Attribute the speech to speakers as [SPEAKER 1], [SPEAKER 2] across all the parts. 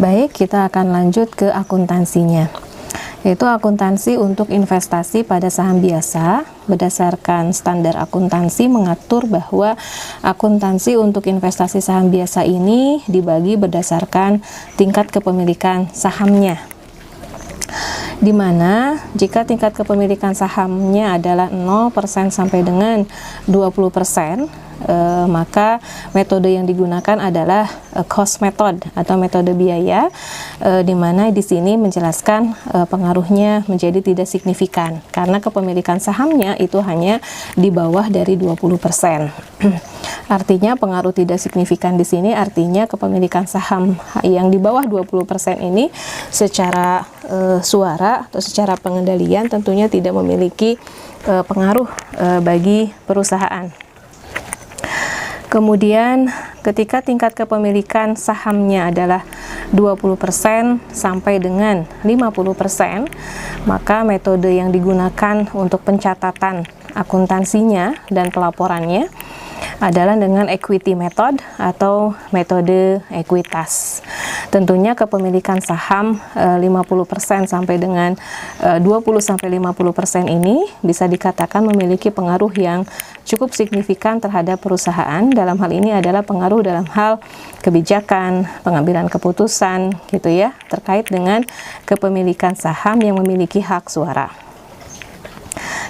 [SPEAKER 1] Baik, kita akan lanjut ke akuntansinya, yaitu akuntansi untuk investasi pada saham biasa. Berdasarkan standar akuntansi mengatur bahwa akuntansi untuk investasi saham biasa ini dibagi berdasarkan tingkat kepemilikan sahamnya, di mana jika tingkat kepemilikan sahamnya adalah 0% sampai dengan 20%, maka metode yang digunakan adalah cost method atau metode biaya, di mana di sini menjelaskan pengaruhnya menjadi tidak signifikan karena kepemilikan sahamnya itu hanya di bawah dari 20%. Artinya pengaruh tidak signifikan di sini artinya kepemilikan saham yang di bawah 20% ini secara suara atau secara pengendalian tentunya tidak memiliki pengaruh bagi perusahaan. Kemudian ketika tingkat kepemilikan sahamnya adalah 20% sampai dengan 50%, maka metode yang digunakan untuk pencatatan akuntansinya dan pelaporannya adalah dengan equity method atau metode ekuitas. Tentunya kepemilikan saham 50% sampai dengan 20-50% ini bisa dikatakan memiliki pengaruh yang cukup signifikan terhadap perusahaan. Dalam hal ini adalah pengaruh dalam hal kebijakan, pengambilan keputusan gitu ya, terkait dengan kepemilikan saham yang memiliki hak suara.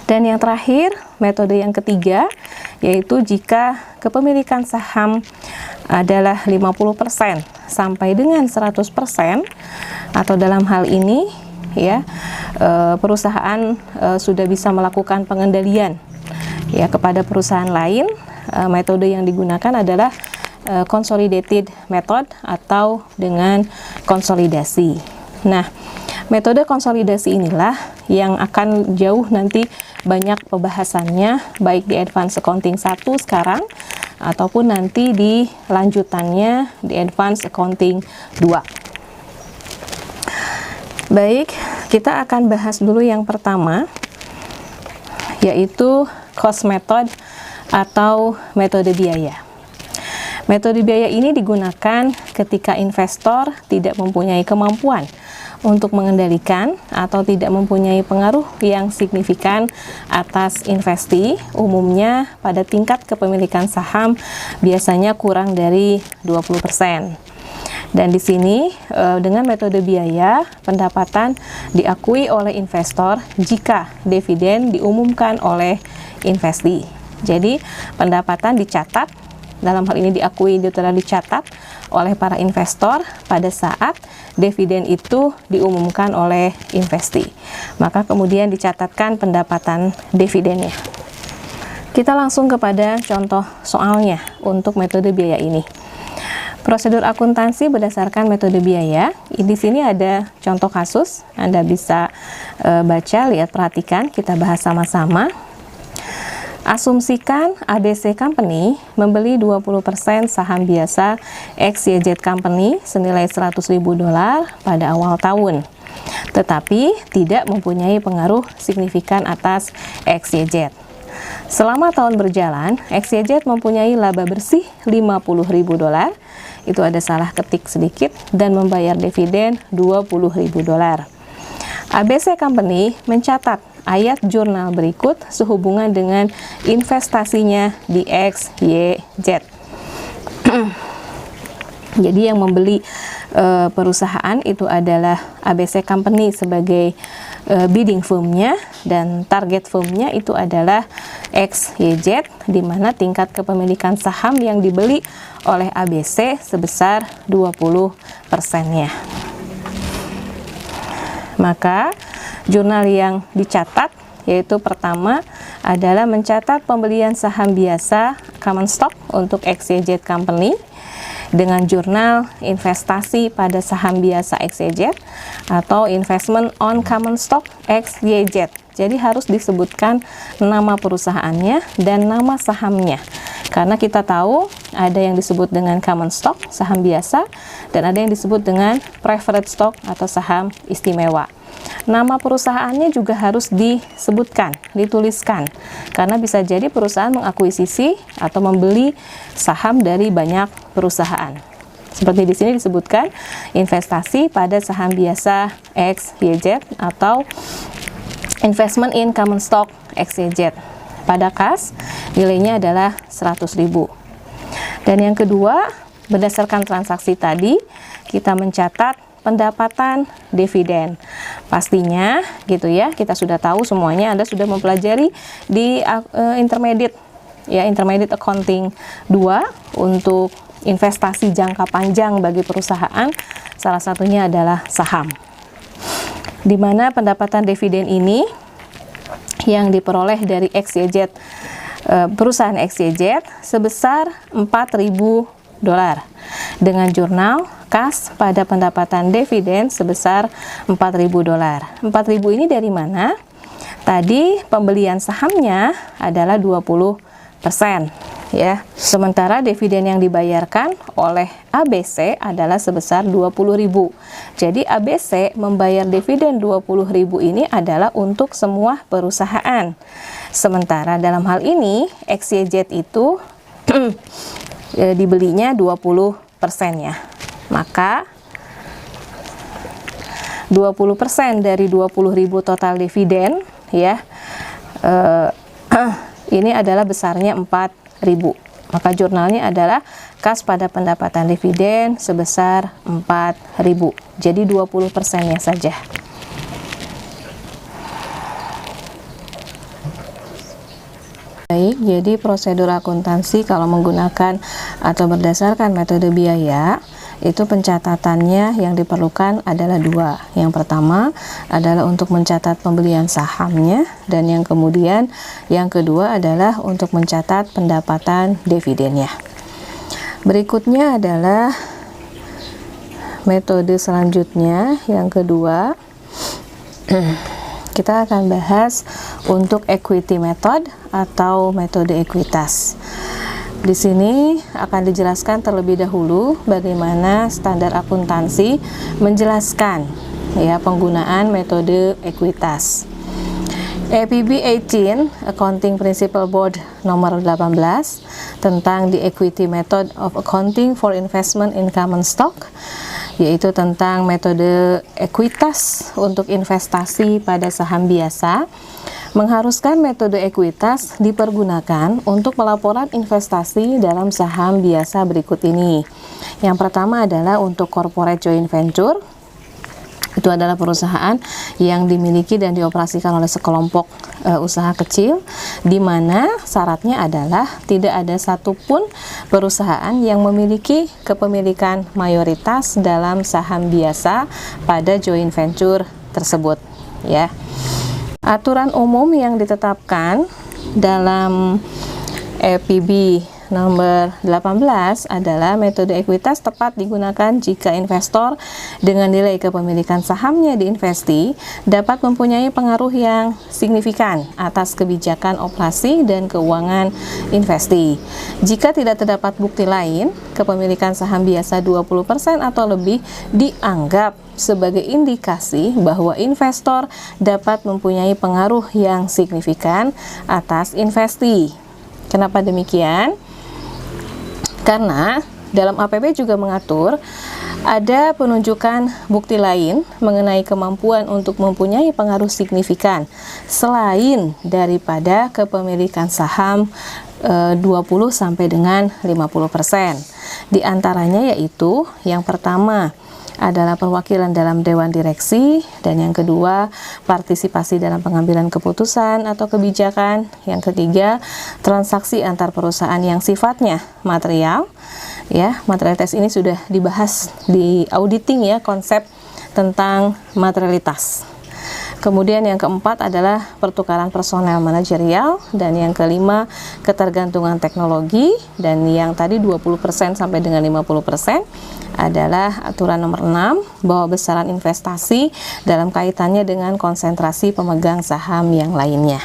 [SPEAKER 1] Dan yang terakhir, metode yang ketiga, yaitu jika kepemilikan saham adalah 50% sampai dengan 100%, atau dalam hal ini ya perusahaan sudah bisa melakukan pengendalian ya kepada perusahaan lain. Metode yang digunakan adalah consolidated method atau dengan konsolidasi. Nah, metode konsolidasi inilah yang akan jauh nanti banyak pembahasannya, baik di Advanced Accounting 1 sekarang ataupun nanti di lanjutannya di Advanced Accounting 2. Baik, kita akan bahas dulu yang pertama, yaitu cost method atau metode biaya. Metode biaya ini digunakan ketika investor tidak mempunyai kemampuan untuk mengendalikan atau tidak mempunyai pengaruh yang signifikan atas investasi, umumnya pada tingkat kepemilikan saham biasanya kurang dari 20%. Dan di sini dengan metode biaya, pendapatan diakui oleh investor jika dividen diumumkan oleh investasi. Jadi pendapatan dicatat, dalam hal ini diakui itu telah dicatat oleh para investor pada saat dividen itu diumumkan oleh investasi. Maka kemudian dicatatkan pendapatan dividennya. Kita langsung kepada contoh soalnya untuk metode biaya ini. Prosedur akuntansi berdasarkan metode biaya. Di sini ada contoh kasus, Anda bisa baca, lihat, perhatikan, kita bahas sama-sama. Asumsikan ABC Company membeli 20% saham biasa XYZ Company senilai $100.000 pada awal tahun, tetapi tidak mempunyai pengaruh signifikan atas XYZ. Selama tahun berjalan, XYZ mempunyai laba bersih $50.000, itu ada salah ketik sedikit, dan membayar dividen $20.000. ABC Company mencatat ayat jurnal berikut sehubungan dengan investasinya di XYZ. Jadi yang membeli perusahaan itu adalah ABC Company sebagai bidding firmnya, dan target firmnya itu adalah XYZ, di mana tingkat kepemilikan saham yang dibeli oleh ABC sebesar 20%-nya. Maka jurnal yang dicatat yaitu pertama adalah mencatat pembelian saham biasa common stock untuk XYZ Company dengan jurnal investasi pada saham biasa XYZ atau investment on common stock XYZ. Jadi harus disebutkan nama perusahaannya dan nama sahamnya. Karena kita tahu ada yang disebut dengan common stock, saham biasa, dan ada yang disebut dengan preferred stock atau saham istimewa. Nama perusahaannya juga harus disebutkan, dituliskan, karena bisa jadi perusahaan mengakuisisi atau membeli saham dari banyak perusahaan. Seperti di sini disebutkan investasi pada saham biasa XYZ atau investment in common stock XYZ. Pada kas nilainya adalah 100.000. Dan yang kedua, berdasarkan transaksi tadi kita mencatat pendapatan dividen. Pastinya gitu ya, kita sudah tahu semuanya, Anda sudah mempelajari di intermediate ya, intermediate accounting 2 untuk investasi jangka panjang bagi perusahaan. Salah satunya adalah saham, di mana pendapatan dividen ini yang diperoleh dari XYZ, perusahaan XYZ sebesar $4.000 dengan jurnal kas pada pendapatan dividen sebesar $4.000. 4.000 ini dari mana? Tadi pembelian sahamnya adalah 20% ya. Sementara dividen yang dibayarkan oleh ABC adalah sebesar 20.000. Jadi ABC membayar dividen 20.000 ini adalah untuk semua perusahaan. Sementara dalam hal ini XYZ itu dibelinya 20% ya. Maka 20% dari 20.000 total dividen ya, ini adalah besarnya 4.000. Maka jurnalnya adalah kas pada pendapatan dividen sebesar 4.000. Jadi 20%-nya saja. Baik, jadi prosedur akuntansi kalau menggunakan atau berdasarkan metode biaya, itu pencatatannya yang diperlukan adalah dua. Yang pertama adalah untuk mencatat pembelian sahamnya, dan yang kedua adalah untuk mencatat pendapatan dividennya. Berikutnya adalah metode selanjutnya, yang kedua kita akan bahas untuk equity method atau metode ekuitas. Di sini akan dijelaskan terlebih dahulu bagaimana standar akuntansi menjelaskan ya penggunaan metode ekuitas. APB 18 Accounting Principle Board nomor 18 tentang the equity method of accounting for investment in common stock, yaitu tentang metode ekuitas untuk investasi pada saham biasa, mengharuskan metode ekuitas dipergunakan untuk pelaporan investasi dalam saham biasa berikut ini. Yang pertama adalah untuk corporate joint venture. Itu adalah perusahaan yang dimiliki dan dioperasikan oleh sekelompok usaha kecil, di mana syaratnya adalah tidak ada satupun perusahaan yang memiliki kepemilikan mayoritas dalam saham biasa pada joint venture tersebut ya. Aturan umum yang ditetapkan dalam EPB nomor 18 adalah metode ekuitas tepat digunakan jika investor dengan nilai kepemilikan sahamnya di investi dapat mempunyai pengaruh yang signifikan atas kebijakan operasi dan keuangan investi. Jika tidak terdapat bukti lain, kepemilikan saham biasa 20% atau lebih dianggap sebagai indikasi bahwa investor dapat mempunyai pengaruh yang signifikan atas investi. Kenapa demikian? Karena dalam APB juga mengatur ada penunjukan bukti lain mengenai kemampuan untuk mempunyai pengaruh signifikan selain daripada kepemilikan saham 20 sampai dengan 50%. Di antaranya yaitu yang pertama adalah perwakilan dalam dewan direksi, dan yang kedua partisipasi dalam pengambilan keputusan atau kebijakan, yang ketiga transaksi antar perusahaan yang sifatnya material ya. Materialitas ini sudah dibahas di auditing ya, konsep tentang materialitas. Kemudian yang keempat adalah pertukaran personel manajerial, dan yang kelima ketergantungan teknologi, dan yang tadi 20% sampai dengan 50% adalah aturan nomor 6 bahwa besaran investasi dalam kaitannya dengan konsentrasi pemegang saham yang lainnya.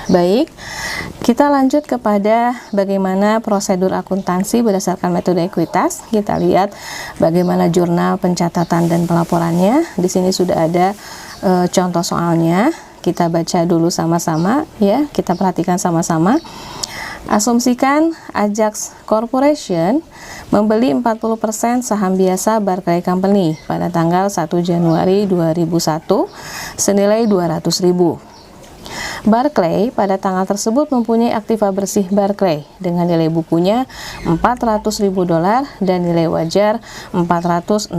[SPEAKER 1] Baik, kita lanjut kepada bagaimana prosedur akuntansi berdasarkan metode ekuitas. Kita lihat bagaimana jurnal pencatatan dan pelaporannya. Di sini sudah ada contoh soalnya. Kita baca dulu sama-sama ya, kita perhatikan sama-sama. Asumsikan Ajax Corporation membeli 40% saham biasa Barclay Company pada tanggal 1 Januari 2001 senilai 200.000. Barclay pada tanggal tersebut mempunyai aktiva bersih Barclay dengan nilai bukunya $400.000 dan nilai wajar $465.000.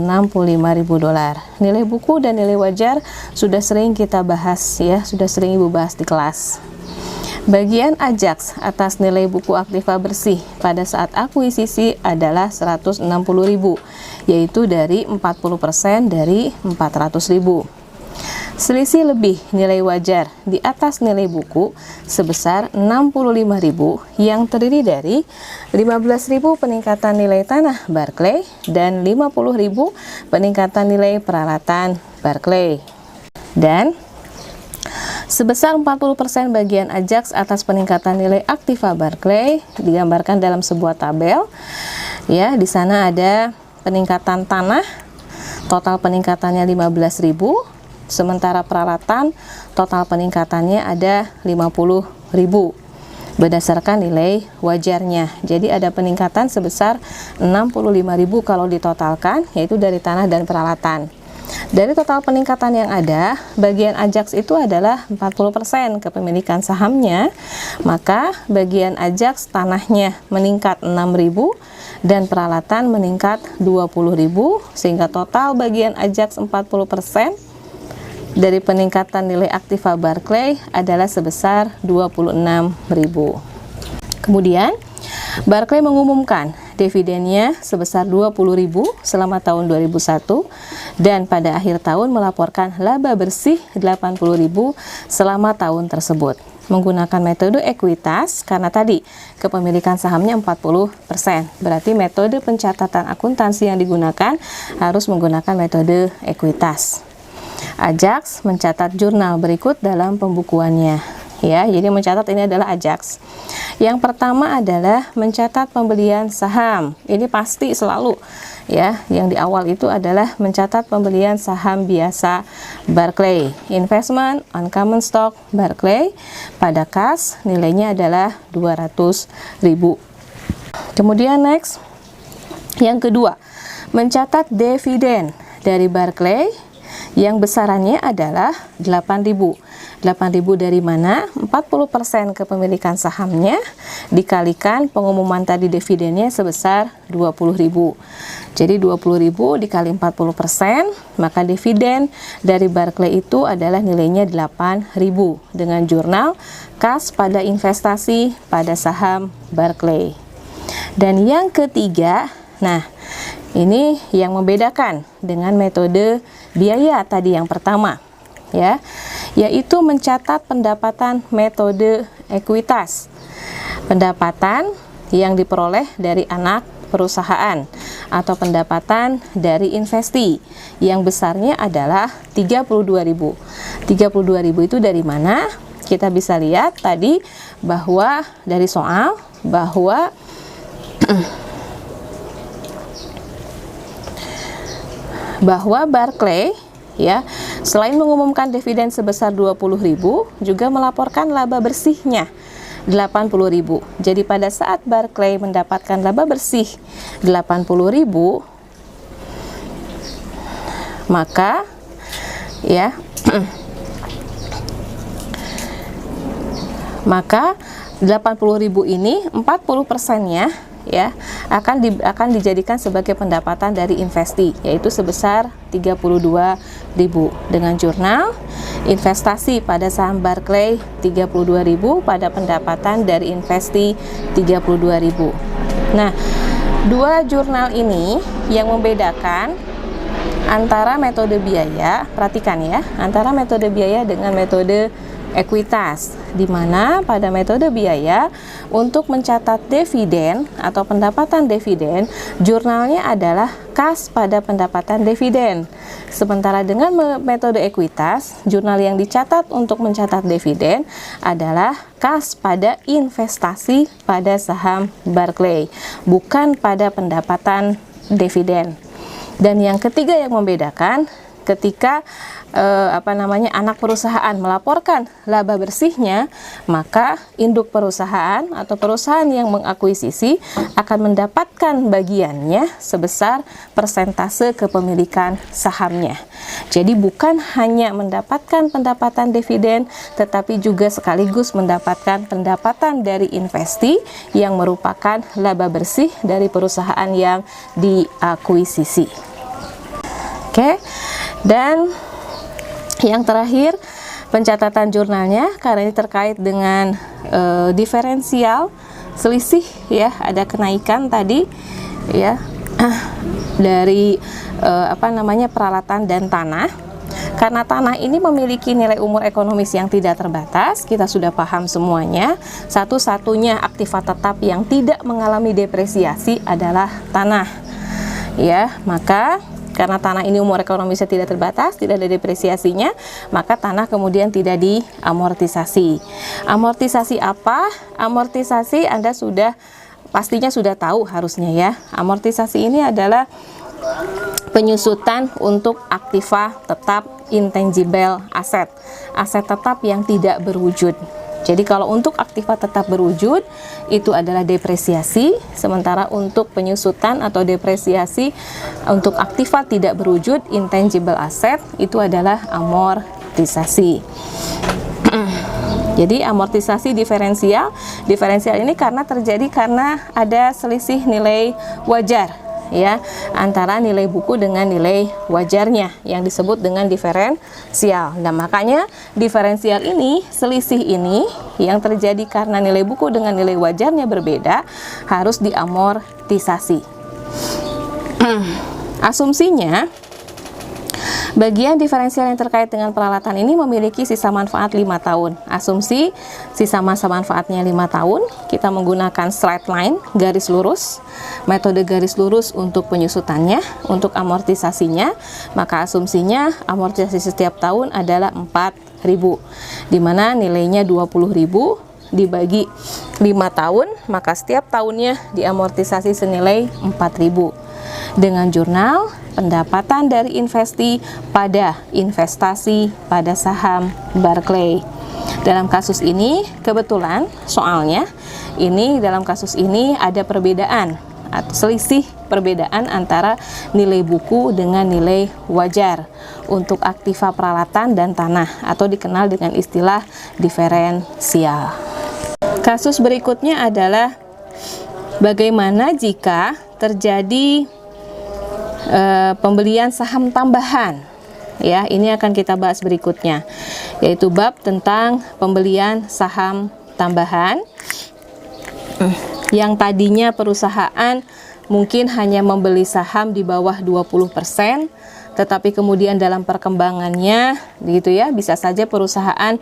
[SPEAKER 1] Nilai buku dan nilai wajar sudah sering kita bahas ya, sudah sering Ibu bahas di kelas. Bagian Ajax atas nilai buku aktiva bersih pada saat akuisisi adalah 160.000, yaitu dari 40% dari 400.000. Selisih lebih nilai wajar di atas nilai buku sebesar 65.000 yang terdiri dari 15.000 peningkatan nilai tanah Barclay dan 50.000 peningkatan nilai peralatan Barclay. Dan sebesar 40% bagian Ajax atas peningkatan nilai aktiva Barclay digambarkan dalam sebuah tabel. Ya, di sana ada peningkatan tanah, total peningkatannya 15.000, sementara peralatan total peningkatannya ada 50.000 berdasarkan nilai wajarnya. Jadi ada peningkatan sebesar 65.000 kalau ditotalkan, yaitu dari tanah dan peralatan. Dari total peningkatan yang ada, bagian Ajax itu adalah 40% kepemilikan sahamnya, maka bagian Ajax tanahnya meningkat 6.000 dan peralatan meningkat 20.000, sehingga total bagian Ajax 40% dari peningkatan nilai aktiva Barclay adalah sebesar 26.000. Kemudian Barclay mengumumkan dividennya sebesar 20.000 selama tahun 2001 dan pada akhir tahun melaporkan laba bersih 80.000 selama tahun tersebut menggunakan metode ekuitas karena tadi kepemilikan sahamnya 40%. Berarti metode pencatatan akuntansi yang digunakan harus menggunakan metode ekuitas. Ajax mencatat jurnal berikut dalam pembukuannya. Ya, jadi mencatat ini adalah Ajax. Yang pertama adalah mencatat pembelian saham. Ini pasti selalu ya. Yang di awal itu adalah mencatat pembelian saham biasa Barclay. Investment on common stock Barclay pada kas nilainya adalah 200.000. Kemudian next, yang kedua, mencatat dividen dari Barclay yang besarannya adalah 8.000. 8.000 dari mana? 40% kepemilikan sahamnya dikalikan pengumuman tadi dividennya sebesar 20.000. Jadi 20.000 dikali 40%, maka dividen dari Barclay itu adalah nilainya 8.000 dengan jurnal kas pada investasi pada saham Barclay. Dan yang ketiga, nah ini yang membedakan dengan metode biaya tadi yang pertama. Ya, yaitu mencatat pendapatan metode ekuitas. Pendapatan yang diperoleh dari anak perusahaan atau pendapatan dari investi yang besarnya adalah 32.000. 32.000 itu dari mana? Kita bisa lihat tadi bahwa dari soal bahwa Barclay ya, selain mengumumkan dividen sebesar 20.000, juga melaporkan laba bersihnya 80.000. Jadi pada saat Barclay mendapatkan laba bersih 80.000, maka ya maka 80.000 ini 40%-nya ya akan dijadikan sebagai pendapatan dari investi, yaitu sebesar 32.000 dengan jurnal investasi pada saham Barclay 32.000 pada pendapatan dari investi 32.000. Nah, dua jurnal ini yang membedakan antara metode biaya, perhatikan ya, antara metode biaya dengan metode ekuitas, di mana pada metode biaya untuk mencatat dividen atau pendapatan dividen, jurnalnya adalah kas pada pendapatan dividen. Sementara dengan metode ekuitas, jurnal yang dicatat untuk mencatat dividen adalah kas pada investasi pada saham Barclay, bukan pada pendapatan dividen. Dan yang ketiga yang membedakan, ketika anak perusahaan melaporkan laba bersihnya, maka induk perusahaan atau perusahaan yang mengakuisisi akan mendapatkan bagiannya sebesar persentase kepemilikan sahamnya. Jadi bukan hanya mendapatkan pendapatan dividen, tetapi juga sekaligus mendapatkan pendapatan dari investi yang merupakan laba bersih dari perusahaan yang diakuisisi. Oke, dan yang terakhir, pencatatan jurnalnya, karena ini terkait dengan diferensial selisih ya, ada kenaikan tadi ya dari peralatan dan tanah. Karena tanah ini memiliki nilai umur ekonomis yang tidak terbatas, kita sudah paham semuanya. Satu-satunya aktiva tetap yang tidak mengalami depresiasi adalah tanah. Ya, maka karena tanah ini umur ekonomisnya tidak terbatas, tidak ada depresiasinya, maka tanah kemudian tidak diamortisasi. Amortisasi apa? Amortisasi Anda pastinya sudah tahu harusnya ya. Amortisasi ini adalah penyusutan untuk aktiva tetap intangible aset, aset tetap yang tidak berwujud. Jadi kalau untuk aktiva tetap berwujud itu adalah depresiasi, sementara untuk penyusutan atau depresiasi untuk aktiva tidak berwujud intangible asset itu adalah amortisasi. Jadi amortisasi diferensial ini terjadi karena ada selisih nilai wajar ya antara nilai buku dengan nilai wajarnya yang disebut dengan diferensial. Nah, makanya diferensial ini, selisih ini yang terjadi karena nilai buku dengan nilai wajarnya berbeda harus diamortisasi. Asumsinya, bagian diferensial yang terkait dengan peralatan ini memiliki sisa manfaat 5 tahun. Asumsi sisa masa manfaatnya 5 tahun, kita menggunakan straight line, garis lurus. Metode garis lurus untuk penyusutannya, untuk amortisasinya, maka asumsinya amortisasi setiap tahun adalah 4.000, di mana nilainya 20.000 dibagi 5 tahun, maka setiap tahunnya diamortisasi senilai 4.000. Dengan jurnal pendapatan dari investasi pada saham Barclay. Dalam kasus ini kebetulan soalnya dalam kasus ini ada perbedaan atau selisih perbedaan antara nilai buku dengan nilai wajar untuk aktiva peralatan dan tanah atau dikenal dengan istilah diferensial. Kasus berikutnya adalah bagaimana jika terjadi pembelian saham tambahan. Ya, ini akan kita bahas berikutnya, yaitu bab tentang pembelian saham tambahan yang tadinya perusahaan mungkin hanya membeli saham di bawah 20%, tetapi kemudian dalam perkembangannya gitu ya, bisa saja perusahaan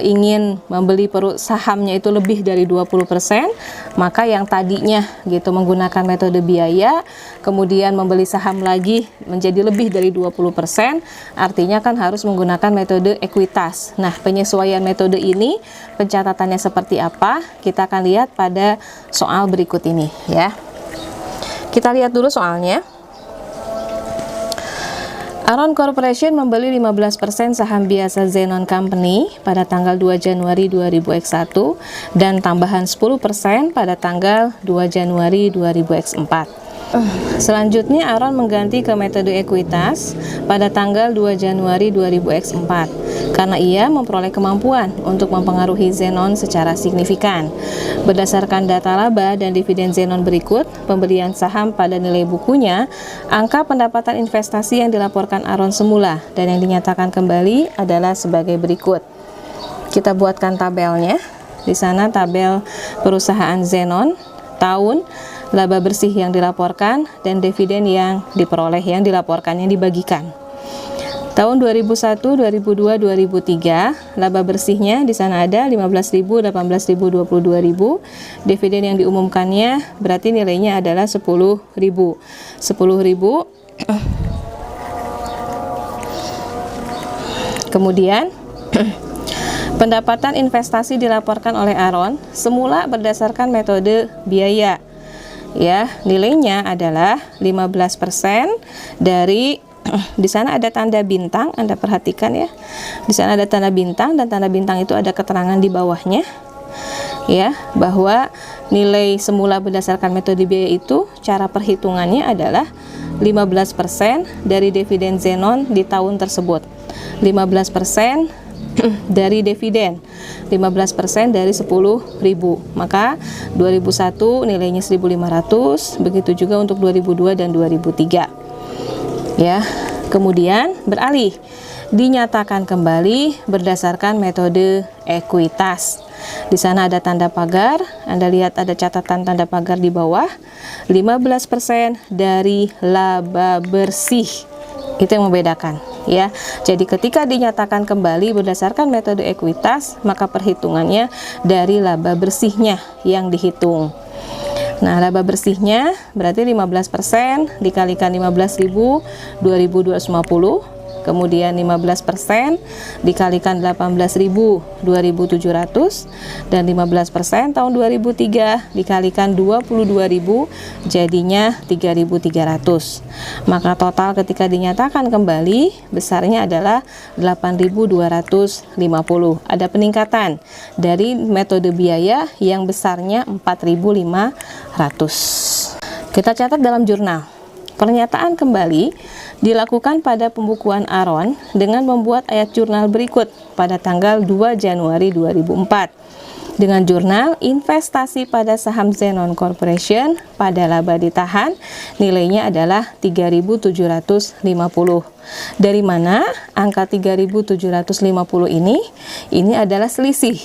[SPEAKER 1] ingin membeli sahamnya itu lebih dari 20%, maka yang tadinya gitu menggunakan metode biaya kemudian membeli saham lagi menjadi lebih dari 20%, artinya kan harus menggunakan metode ekuitas. Nah, penyesuaian metode ini pencatatannya seperti apa? Kita akan lihat pada soal berikut ini ya. Kita lihat dulu soalnya. Aron Corporation membeli 15% saham biasa Zenon Company pada tanggal 2 Januari 2001 dan tambahan 10% pada tanggal 2 Januari 2004. Selanjutnya Aron mengganti ke metode ekuitas pada tanggal 2 Januari 2004 karena ia memperoleh kemampuan untuk mempengaruhi Zenon secara signifikan. Berdasarkan data laba dan dividen Zenon berikut, pembelian saham pada nilai bukunya, angka pendapatan investasi yang dilaporkan Aron semula dan yang dinyatakan kembali adalah sebagai berikut. Kita buatkan tabelnya. Di sana tabel perusahaan Zenon, tahun, laba bersih yang dilaporkan, dan dividen yang diperoleh, yang dilaporkan, yang dibagikan. Tahun 2001, 2002, 2003, laba bersihnya di sana ada 15.000, 18.000, 22.000. Dividen yang diumumkannya berarti nilainya adalah 10.000. 10.000. Kemudian pendapatan investasi dilaporkan oleh Aron semula berdasarkan metode biaya. Ya, nilainya adalah 15% dari Di sana ada tanda bintang, Anda perhatikan ya. Di sana ada tanda bintang, dan tanda bintang itu ada keterangan di bawahnya ya, bahwa nilai semula berdasarkan metode biaya itu cara perhitungannya adalah 15% dari dividen Zenon di tahun tersebut. 15% dari dividen, 15% dari 10.000. Maka 2001 nilainya 1.500, begitu juga untuk 2002 dan 2003. Ya, kemudian beralih, dinyatakan kembali berdasarkan metode ekuitas. Di sana ada tanda pagar, Anda lihat ada catatan tanda pagar di bawah, 15% dari laba bersih. Itu yang membedakan ya. Jadi ketika dinyatakan kembali berdasarkan metode ekuitas, maka perhitungannya dari laba bersihnya yang dihitung. Nah, laba bersihnya berarti 15% dikalikan 15.000, 2.250. Kemudian 15% dikalikan 18.000, 2.700. Dan 15% tahun 2003 dikalikan 22.000, jadinya 3.300. Maka total ketika dinyatakan kembali besarnya adalah 8.250. Ada peningkatan dari metode biaya yang besarnya 4.500. Kita catat dalam jurnal. Pernyataan kembali dilakukan pada pembukuan Aron dengan membuat ayat jurnal berikut pada tanggal 2 Januari 2004. Dengan jurnal investasi pada saham Zenon Corporation pada laba ditahan nilainya adalah 3.750. Dari mana angka 3.750 ini adalah selisih.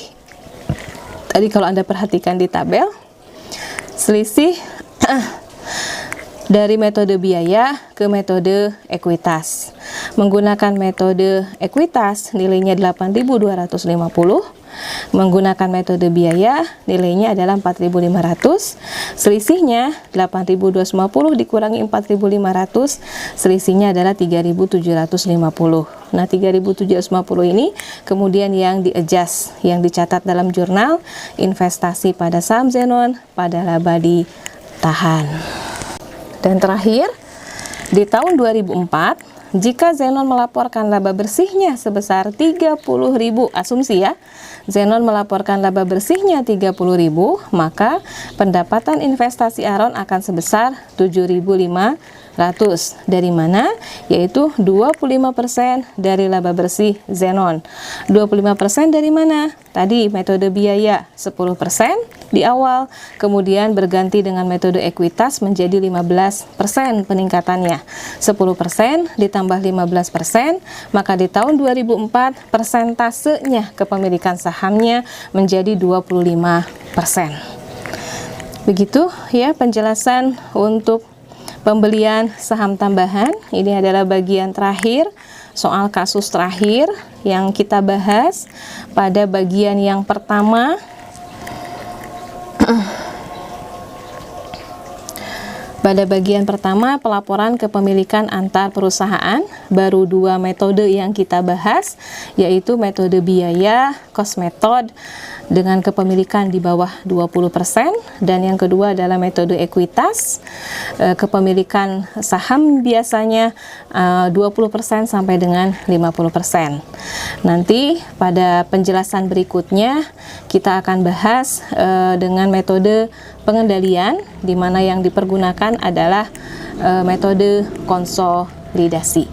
[SPEAKER 1] Tadi kalau Anda perhatikan di tabel, selisih dari metode biaya ke metode ekuitas. Menggunakan metode ekuitas nilainya 8.250, menggunakan metode biaya nilainya adalah 4.500. Selisihnya 8.250 dikurangi 4.500, selisihnya adalah 3.750. Nah, 3.750 ini kemudian yang di-adjust, yang dicatat dalam jurnal investasi pada saham Zenon pada laba ditahan. Dan terakhir, di tahun 2004, jika Zenon melaporkan laba bersihnya sebesar 30.000, asumsi ya, Zenon melaporkan laba bersihnya 30.000, maka pendapatan investasi Aron akan sebesar 7.500. Dari mana? Yaitu 25% dari laba bersih Zenon. 25% dari mana? Tadi metode biaya 10% di awal, kemudian berganti dengan metode ekuitas menjadi 15% peningkatannya. 10% ditambah 15%, maka di tahun 2004 persentasenya kepemilikan sahamnya menjadi 25%. Begitu ya penjelasan untuk pembelian saham tambahan. Ini adalah bagian terakhir, soal kasus terakhir yang kita bahas pada bagian yang pertama. Pada bagian pertama, pelaporan kepemilikan antar perusahaan, baru dua metode yang kita bahas, yaitu metode biaya, cost method, dengan kepemilikan di bawah 20%, dan yang kedua adalah metode ekuitas, kepemilikan saham biasanya 20% sampai dengan 50%. Nanti pada penjelasan berikutnya, kita akan bahas dengan metode pengendalian, di mana yang dipergunakan adalah metode konsolidasi.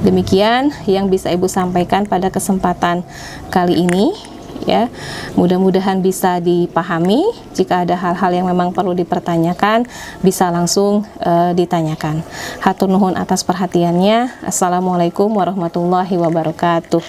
[SPEAKER 1] Demikian yang bisa Ibu sampaikan pada kesempatan kali ini ya. Mudah-mudahan bisa dipahami. Jika ada hal-hal yang memang perlu dipertanyakan, bisa langsung ditanyakan. Hatur nuhun atas perhatiannya. Assalamualaikum warahmatullahi wabarakatuh.